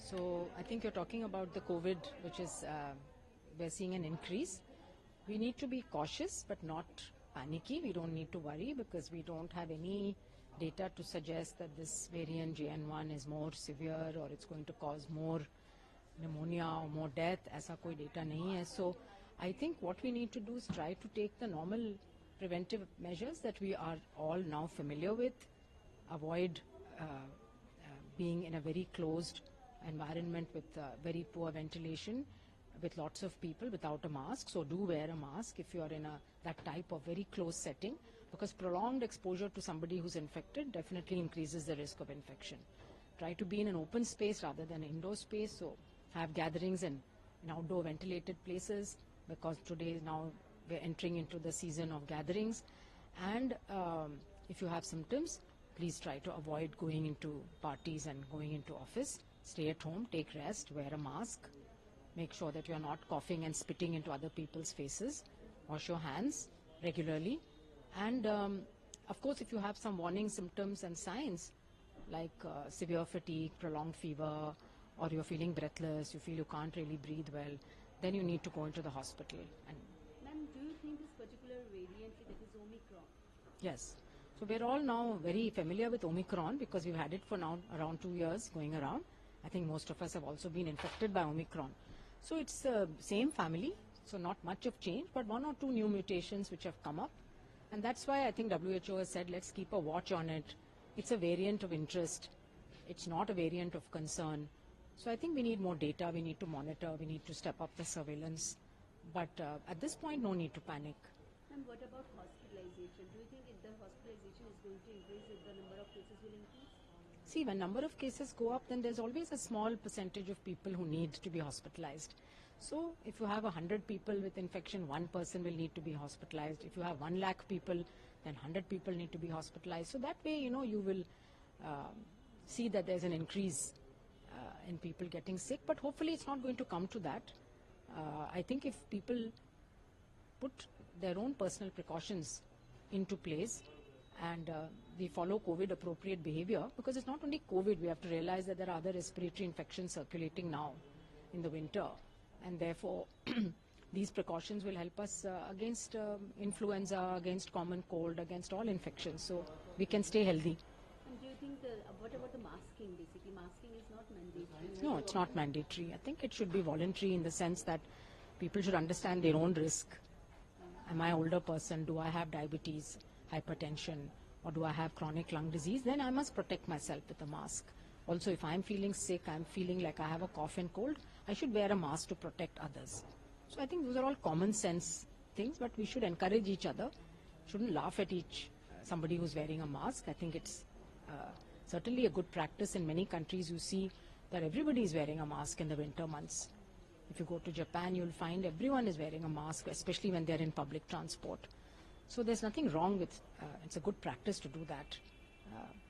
So I think you're talking about the COVID, which is, we're seeing an increase. We need to be cautious, but not panicky. We don't need to worry because we don't have any data to suggest that this variant JN1 is more severe or it's going to cause more pneumonia or more death. ऐसा कोई data नहीं है. So I think what we need to do is try to take the normal preventive measures that we are all now familiar with. Avoid being in a very closed environment with very poor ventilation, with lots of people without a mask. So do wear a mask if you are in that type of very close setting, because prolonged exposure to somebody who's infected definitely increases the risk of infection. Try to be in an open space rather than indoor space. So have gatherings in outdoor ventilated places, because today now we're entering into the season of gatherings. And if you have symptoms, please try to avoid going into parties and going into office. Stay at home, take rest, wear a mask. Make sure that you're not coughing and spitting into other people's faces. Wash your hands regularly. And of course, if you have some warning symptoms and signs like severe fatigue, prolonged fever, or you're feeling breathless, you feel you can't really breathe well, then you need to go into the hospital. And ma'am, do you think this particular variant, that is Omicron? Yes. So we're all now very familiar with Omicron because we've had it for now around 2 years going around. I think most of us have also been infected by Omicron. So it's the same family, so not much of change, but 1 or 2 new mutations which have come up. And that's why I think WHO has said, let's keep a watch on it. It's a variant of interest. It's not a variant of concern. So I think we need more data, we need to monitor, we need to step up the surveillance. But at this point, no need to panic. And what about hospitalization? Do you think if the hospitalization is going to increase, if the number of cases will increase? See, when number of cases go up, then there's always a small percentage of people who need to be hospitalized. So if you have 100 people with infection, 1 person will need to be hospitalized. If you have 1 lakh people, then 100 people need to be hospitalized. So that way, you will see that there's an increase in people getting sick. But hopefully it's not going to come to that. I think if people put their own personal precautions into place and we follow COVID appropriate behavior, because it's not only COVID, we have to realize that there are other respiratory infections circulating now in the winter, and therefore these precautions will help us against influenza, against common cold, against all infections, so we can stay healthy. And do you think, what about the masking basically? Masking is not mandatory? No, it's not mandatory. I think it should be voluntary in the sense that people should understand their own risk. Am I an older person? Do I have diabetes, hypertension, or do I have chronic lung disease? Then I must protect myself with a mask. Also, if I'm feeling sick, I'm feeling like I have a cough and cold, I should wear a mask to protect others. So I think those are all common sense things, but we should encourage each other. Shouldn't laugh at somebody who's wearing a mask. I think it's certainly a good practice. In many countries, you see that everybody is wearing a mask in the winter months. If you go to Japan, you'll find everyone is wearing a mask, especially when they're in public transport. So there's nothing wrong with, it's a good practice to do that.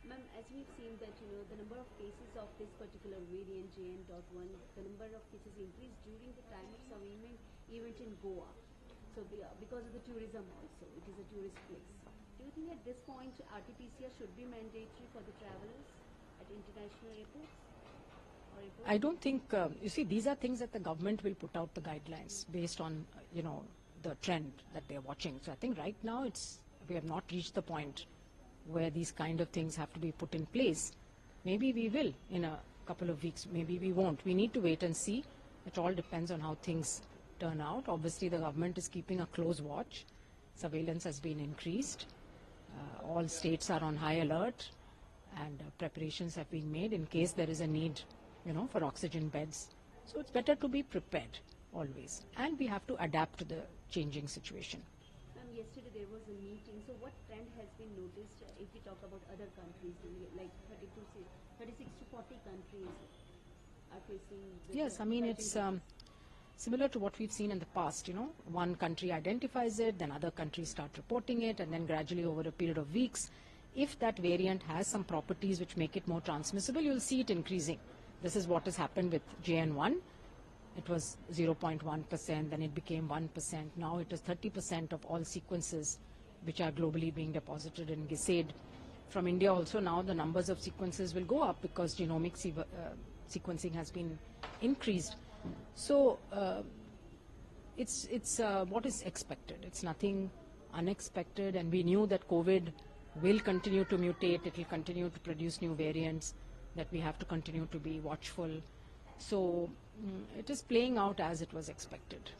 Ma'am, as we've seen that, the number of cases of this particular variant JN1, the number of cases increased during the time of some event in Goa. So because of the tourism also, it is a tourist place. Do you think at this point RT-PCR should be mandatory for the travelers at international airports? I don't think, you see, these are things that the government will put out the guidelines based on, the trend that they're watching. So I think right now we have not reached the point where these kind of things have to be put in place. Maybe we will in a couple of weeks, maybe we won't. We need to wait and see. It all depends on how things turn out. Obviously, the government is keeping a close watch. Surveillance has been increased. All states are on high alert, and preparations have been made in case there is a need, for oxygen beds. So it's better to be prepared always, and we have to adapt to the changing situation. Yesterday there was a meeting. So what trend has been noticed if we talk about other countries, like 36 to 40 countries are facing this? Yes, I mean, it's similar to what we've seen in the past. One country identifies it, then other countries start reporting it, and then gradually over a period of weeks, if that variant has some properties which make it more transmissible, you'll see it increasing. This is what has happened with JN1. It was 0.1%, then it became 1%. Now it is 30% of all sequences which are globally being deposited in GISAID. From India also now the numbers of sequences will go up because genomic sequencing has been increased. So it's what is expected. It's nothing unexpected, and we knew that COVID will continue to mutate. It will continue to produce new variants, that we have to continue to be watchful. So it is playing out as it was expected.